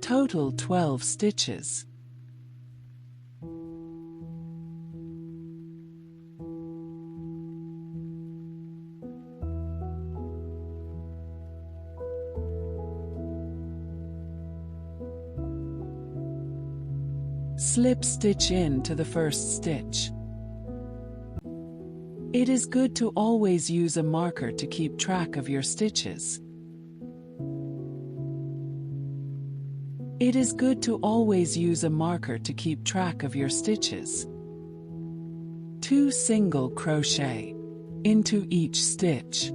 Total 12 stitches. Slip stitch into the first stitch. It is good to always use a marker to keep track of your stitches. It is good to always use a marker to keep track of your stitches. 2 single crochet into each stitch.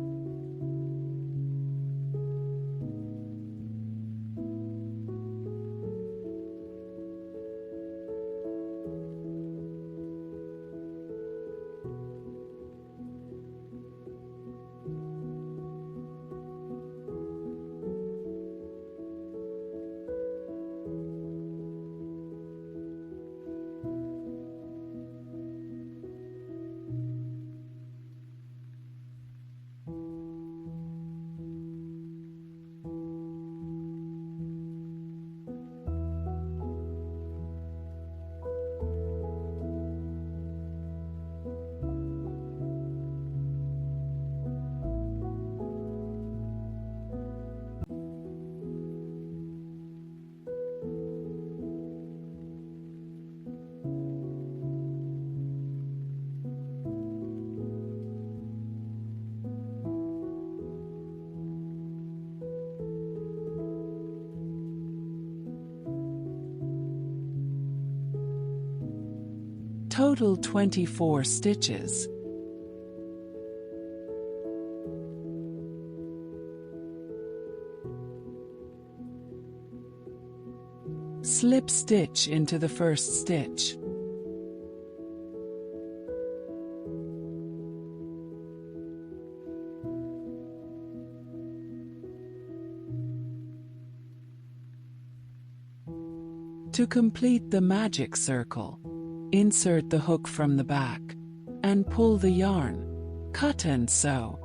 Total 24 stitches. Slip stitch into the first stitch. To complete the magic circle, insert the hook from the back and pull the yarn. Cut and sew.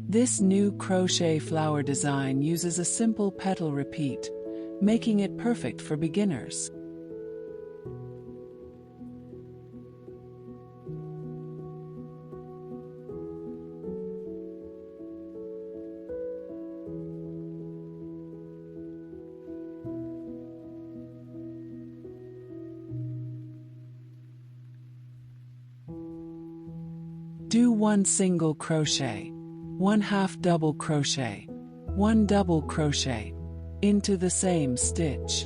This new crochet flower design uses a simple petal repeat, making it perfect for beginners. Do 1 single crochet, 1 half double crochet, 1 double crochet into the same stitch.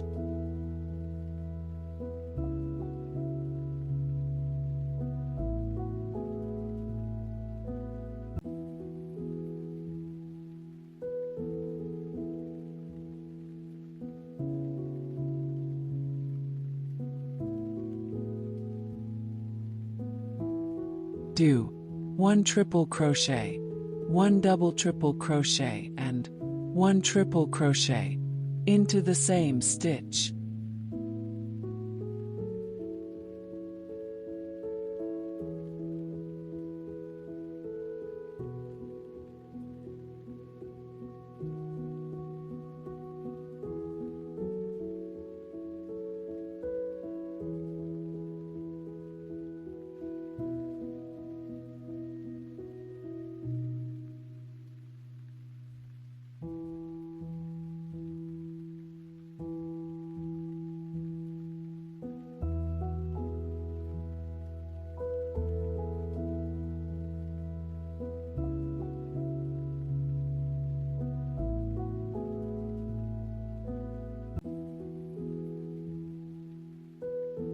Do 1 triple crochet, 1 double triple crochet and 1 triple crochet into the same stitch.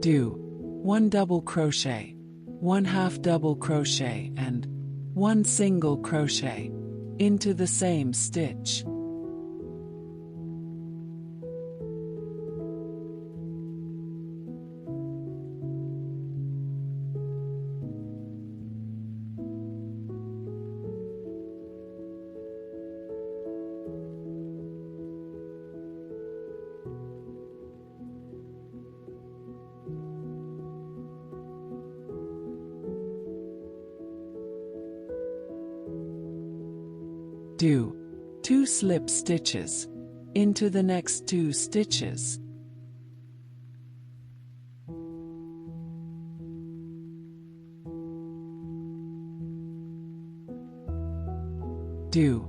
Do 1 double crochet, 1 half double crochet and 1 single crochet into the same stitch. Do 2 slip stitches into the next 2 stitches. Do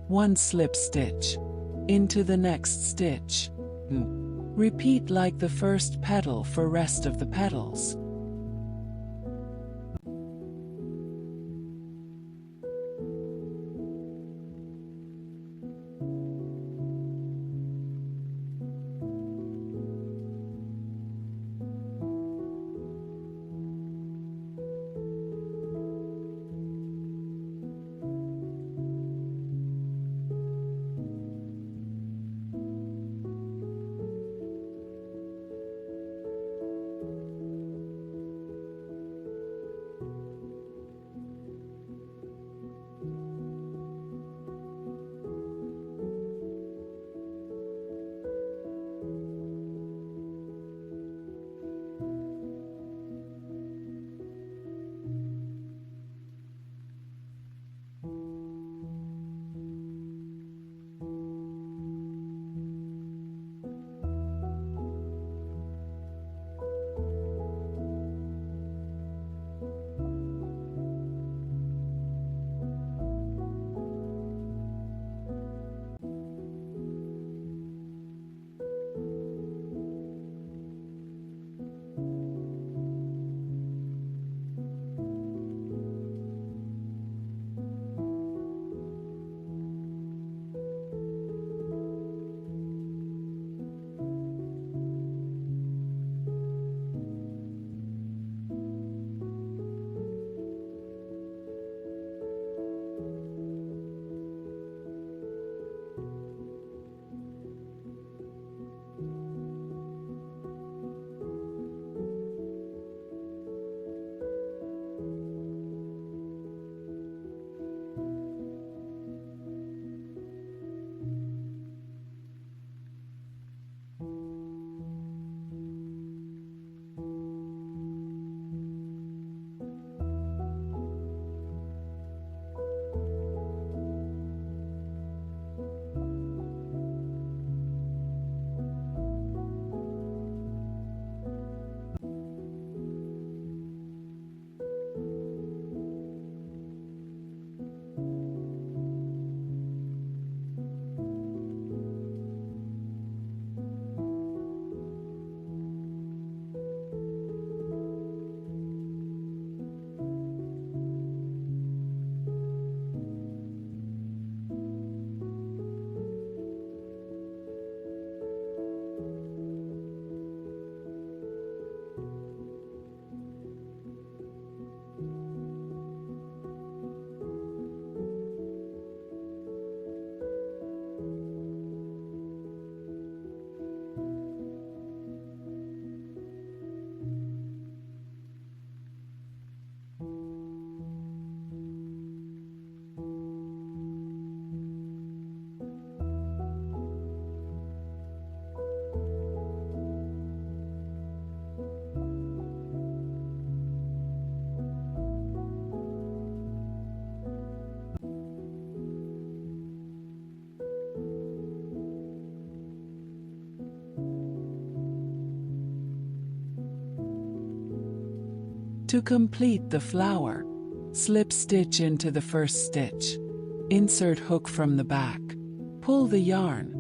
1 slip stitch into the next stitch. Repeat like the first petal for rest of the petals. To complete the flower, slip stitch into the first stitch. Insert hook from the back. Pull the yarn.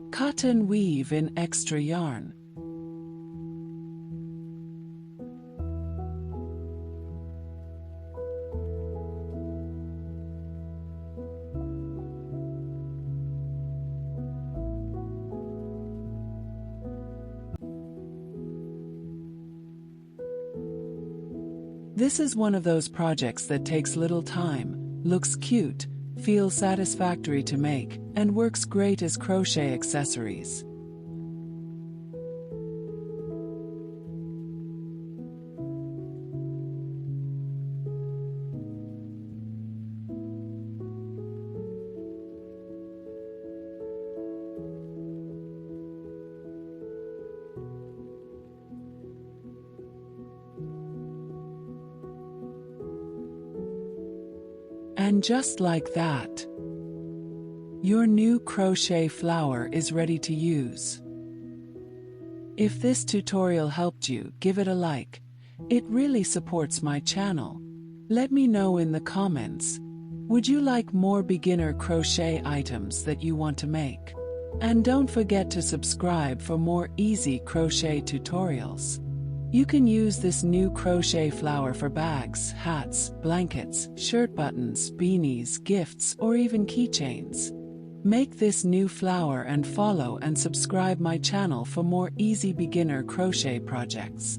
Cut and weave in extra yarn. This is one of those projects that takes little time, looks cute, feels satisfactory to make, and works great as crochet accessories. And just like that, your new crochet flower is ready to use. If this tutorial helped you, give it a like. It really supports my channel. Let me know in the comments. Would you like more beginner crochet items that you want to make? And don't forget to subscribe for more easy crochet tutorials. You can use this new crochet flower for bags, hats, blankets, shirt buttons, beanies, gifts, or even keychains. Make this new flower and follow and subscribe my channel for more easy beginner crochet projects.